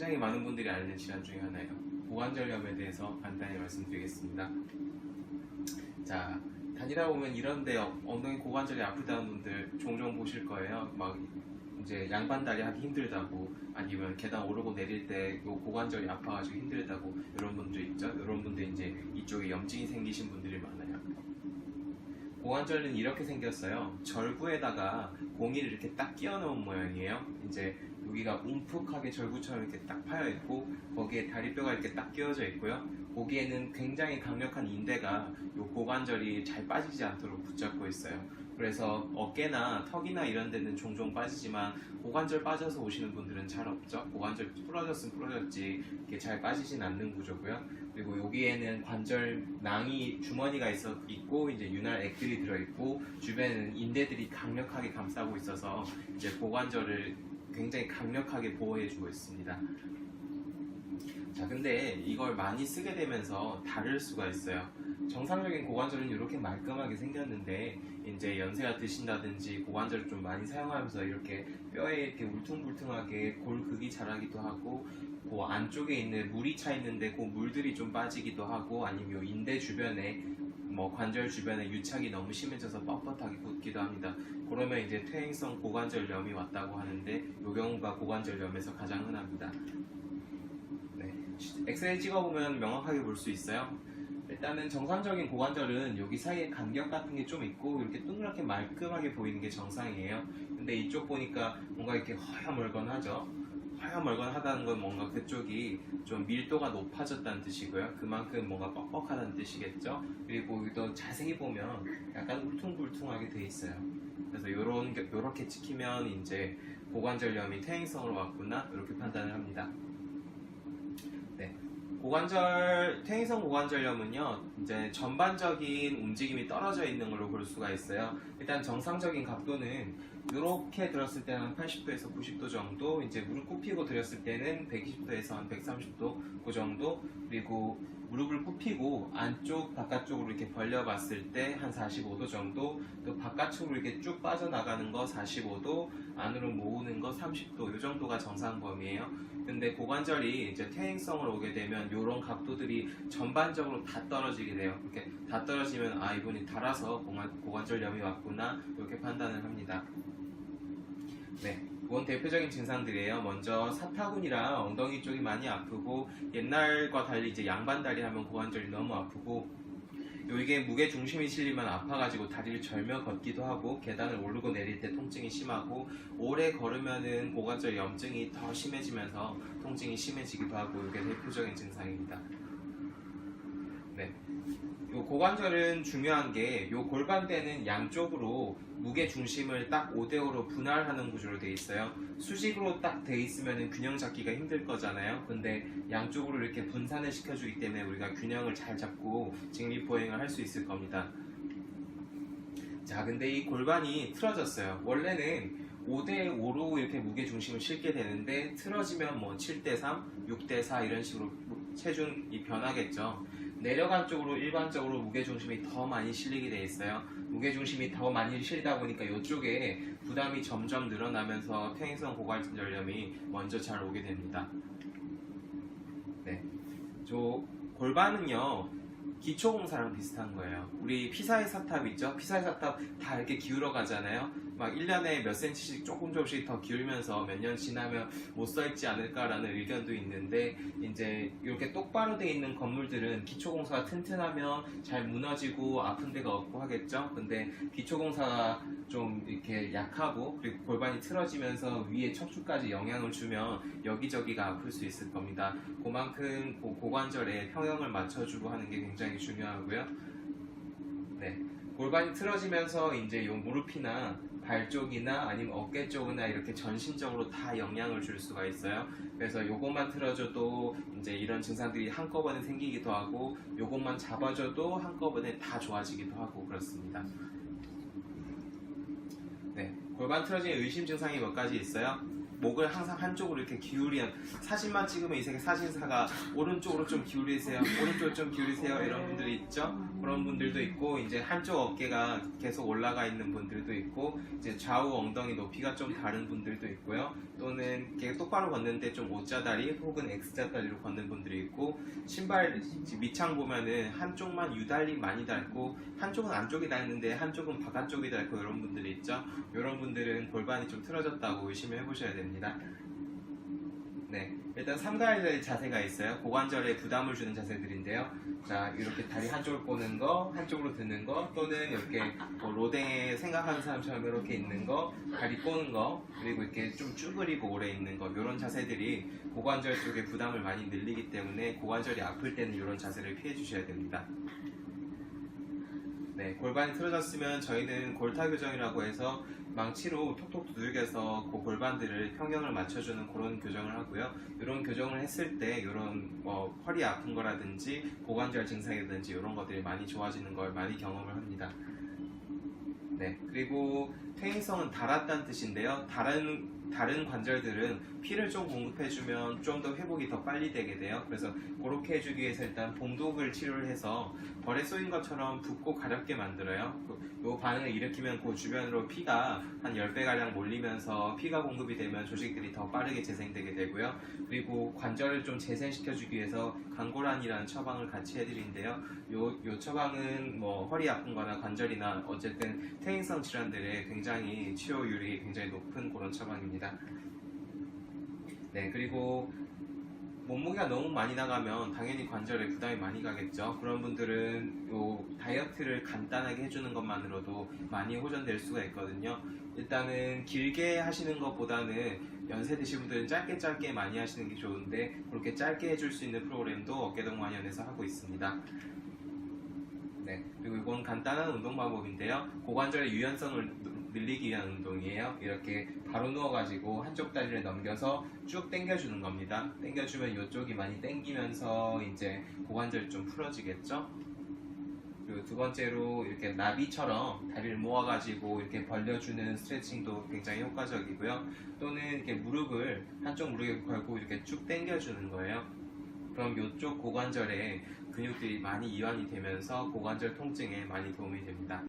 굉장히 많은 분들이 앓는 질환 중에 하나예요. 고관절염에 대해서 간단히 말씀드리겠습니다. 자, 다니다 보면 이런데 엉덩이 고관절이 아프다는 분들 종종 보실 거예요. 막 이제 양반다리 하기 힘들다고, 아니면 계단 오르고 내릴 때 요 고관절이 아파가지고 힘들다고, 이런 분들 있죠. 이런 분들 이제 이쪽에 염증이 생기신 분들이 많아요. 고관절은 이렇게 생겼어요. 절구에다가 공이를 이렇게 딱 끼워 넣은 모양이에요. 이제 여기가 움푹하게 절구처럼 이렇게 딱 파여 있고, 거기에 다리뼈가 이렇게 딱 끼워져 있고요. 거기에는 굉장히 강력한 인대가 요 고관절이 잘 빠지지 않도록 붙잡고 있어요. 그래서 어깨나 턱이나 이런 데는 종종 빠지지만 고관절 빠져서 오시는 분들은 잘 없죠. 고관절 부러졌으면 부러졌지 이게 잘 빠지진 않는 구조고요. 그리고 여기에는 관절낭이 주머니가 있고 이제 윤활액들이 들어있고, 주변에는 인대들이 강력하게 감싸고 있어서 이제 고관절을 굉장히 강력하게 보호해주고 있습니다. 자, 근데 이걸 많이 쓰게 되면서 다를 수가 있어요. 정상적인 고관절은 이렇게 말끔하게 생겼는데, 이제 연세가 드신다든지 고관절을 좀 많이 사용하면서 이렇게 뼈에 이렇게 울퉁불퉁하게 골극이 자라기도 하고, 그 안쪽에 있는 물이 차 있는데 그 물들이 좀 빠지기도 하고, 아니면 인대 주변에 관절 주변에 유착이 너무 심해져서 뻣뻣하게 굳기도 합니다. 그러면 이제 퇴행성 고관절염이 왔다고 하는데, 이 경우가 고관절염에서 가장 흔합니다. 네, 엑스레이 찍어보면 명확하게 볼 수 있어요. 일단은 정상적인 고관절은 여기 사이에 간격 같은 게 좀 있고 이렇게 동그랗게 말끔하게 보이는 게 정상이에요. 근데 이쪽 보니까 뭔가 이렇게 허여멀건하죠. 허여멀건하다는 건 뭔가 그쪽이 좀 밀도가 높아졌다는 뜻이고요. 그만큼 뭔가 뻑뻑하다는 뜻이겠죠. 그리고 또 자세히 보면 약간 울퉁불퉁하게 돼 있어요. 그래서 요렇게 찍히면 이제 고관절염이 퇴행성으로 왔구나, 이렇게 판단을 합니다. 네. 퇴행성 고관절염은요, 이제 전반적인 움직임이 떨어져 있는 걸로 볼 수가 있어요. 일단 정상적인 각도는 이렇게 들었을 때는 한 80도에서 90도 정도, 이제 무릎 굽히고 들었을 때는 120도에서 한 130도 그 정도, 그리고 무릎을 굽히고 안쪽 바깥쪽으로 이렇게 벌려봤을 때 한 45도 정도, 또 바깥쪽으로 이렇게 쭉 빠져나가는 거 45도, 안으로 모으는 거 30도, 이 정도가 정상 범위예요. 근데 고관절이 이제 퇴행성을 오게 되면 이런 각도들이 전반적으로 다 떨어지게 돼요. 이렇게 다 떨어지면 이분이 닳아서 고관절염이 왔구나, 이렇게 판단을 합니다. 네, 그건 대표적인 증상들이에요. 먼저 사타구니랑 엉덩이 쪽이 많이 아프고, 옛날과 달리 이제 양반다리 하면 고관절이 너무 아프고, 이게 무게 중심이 실리면 아파가지고 다리를 절며 걷기도 하고, 계단을 오르고 내릴 때 통증이 심하고, 오래 걸으면은 고관절 염증이 더 심해지면서 통증이 심해지기도 하고, 이게 대표적인 증상입니다. 네. 요 고관절은 중요한 게, 요 골반대는 양쪽으로 무게 중심을 딱 5대5로 분할하는 구조로 되어 있어요. 수직으로 딱 돼 있으면 균형 잡기가 힘들 거잖아요. 근데 양쪽으로 이렇게 분산을 시켜주기 때문에 우리가 균형을 잘 잡고 직립보행을 할 수 있을 겁니다. 자, 근데 이 골반이 틀어졌어요. 원래는 5대5로 이렇게 무게 중심을 실게 되는데, 틀어지면 7대3, 6대4 이런 식으로 체중이 변하겠죠. 내려간 쪽으로 일반적으로 무게중심이 더 많이 실리게 돼 있어요. 무게중심이 더 많이 실리다 보니까 이쪽에 부담이 점점 늘어나면서 퇴행성 고관절염이 먼저 잘 오게 됩니다. 네, 저 골반은요, 기초공사랑 비슷한 거예요. 우리 피사의 사탑 있죠? 피사의 사탑 다 이렇게 기울어 가잖아요. 막 1년에 몇 센치씩 조금씩 더 기울면서 몇 년 지나면 못 서 있지 않을까라는 의견도 있는데, 이제 이렇게 똑바로 돼 있는 건물들은 기초공사가 튼튼하면 잘 무너지고 아픈 데가 없고 하겠죠? 근데 기초공사가 좀 이렇게 약하고, 그리고 골반이 틀어지면서 위에 척추까지 영향을 주면 여기저기가 아플 수 있을 겁니다. 그만큼 고관절에 평형을 맞춰주고 하는 게 굉장히 중요하고요. 네, 골반이 틀어지면서 이제 요 무릎이나 발 쪽이나 아니면 어깨 쪽이나 이렇게 전신적으로 다 영향을 줄 수가 있어요. 그래서 요것만 틀어줘도 이제 이런 증상들이 한꺼번에 생기기도 하고, 요것만 잡아줘도 한꺼번에 다 좋아지기도 하고 그렇습니다. 네, 골반 틀어진 의심 증상이 몇 가지 있어요. 목을 항상 한쪽으로 이렇게 기울이는 사진만 찍으면 이 세계 사진사가 오른쪽으로 좀 기울이세요, 오른쪽으로 좀 기울이세요 이런 분들이 있죠. 그런 분들도 있고 이제 한쪽 어깨가 계속 올라가 있는 분들도 있고 이제 좌우 엉덩이 높이가 좀 다른 분들도 있고요. 또는 이렇게 똑바로 걷는데 좀 O자다리 혹은 X자다리로 걷는 분들이 있고 신발 밑창 보면은 한쪽만 유달리 많이 닳고 한쪽은 안쪽이 닳는데 한쪽은 바깥쪽이 닳고 이런 분들이 있죠. 이런 분들은 골반이 좀 틀어졌다고 의심을 해보셔야 됩니다. 네, 일단 3가지 자세가 있어요. 고관절에 부담을 주는 자세들인데요. 자, 이렇게 다리 한쪽을 꼬는 거, 한쪽으로 드는 거, 또는 이렇게 뭐 로댕에 생각하는 사람처럼 이렇게 있는 거, 다리 꼬는 거, 그리고 이렇게 좀 쭈그리고 오래 있는 거, 이런 자세들이 고관절 쪽에 부담을 많이 늘리기 때문에 고관절이 아플 때는 이런 자세를 피해 주셔야 됩니다. 네, 골반이 틀어졌으면 저희는 골타 교정이라고 해서 망치로 톡톡 두들겨서 그 골반들을 평형을 맞춰주는 그런 교정을 하고요. 이런 교정을 했을 때 이런 허리 아픈 거라든지 고관절 증상이라든지 이런 것들이 많이 좋아지는 걸 많이 경험을 합니다. 네, 그리고 퇴행성은 닳았다는 뜻인데요. 다른 관절들은 피를 좀 공급해주면 좀 더 회복이 더 빨리 되게 돼요. 그래서 그렇게 해주기 위해서 일단 봉독을 치료를 해서 벌에 쏘인 것처럼 붓고 가렵게 만들어요. 이 반응을 일으키면 그 주변으로 피가 한 10배가량 몰리면서 피가 공급이 되면 조직들이 더 빠르게 재생되게 되고요. 그리고 관절을 좀 재생시켜주기 위해서 강고란이라는 처방을 같이 해드리는데요. 요 처방은 뭐 허리 아픈 거나 관절이나 어쨌든 퇴행성 질환들에 굉장히 치료율이 굉장히 높은 그런 처방입니다. 네, 그리고 몸무게가 너무 많이 나가면 당연히 관절에 부담이 많이 가겠죠. 그런 분들은 요 다이어트를 간단하게 해주는 것만으로도 많이 호전될 수가 있거든요. 일단은 길게 하시는 것보다는 연세 드신 분들은 짧게 많이 하시는 게 좋은데 그렇게 짧게 해줄 수 있는 프로그램도 어깨동무원에서 하고 있습니다. 네, 그리고 이건 간단한 운동 방법인데요. 고관절의 유연성을 늘리기 위한 운동이에요. 이렇게 바로 누워가지고 한쪽 다리를 넘겨서 쭉 당겨주는 겁니다. 당겨주면 이쪽이 많이 당기면서 이제 고관절이 좀 풀어지겠죠. 그리고 두 번째로 이렇게 나비처럼 다리를 모아가지고 이렇게 벌려주는 스트레칭도 굉장히 효과적이고요. 또는 이렇게 한쪽 무릎에 걸고 이렇게 쭉 당겨주는 거예요. 그럼 이쪽 고관절에 근육들이 많이 이완이 되면서 고관절 통증에 많이 도움이 됩니다.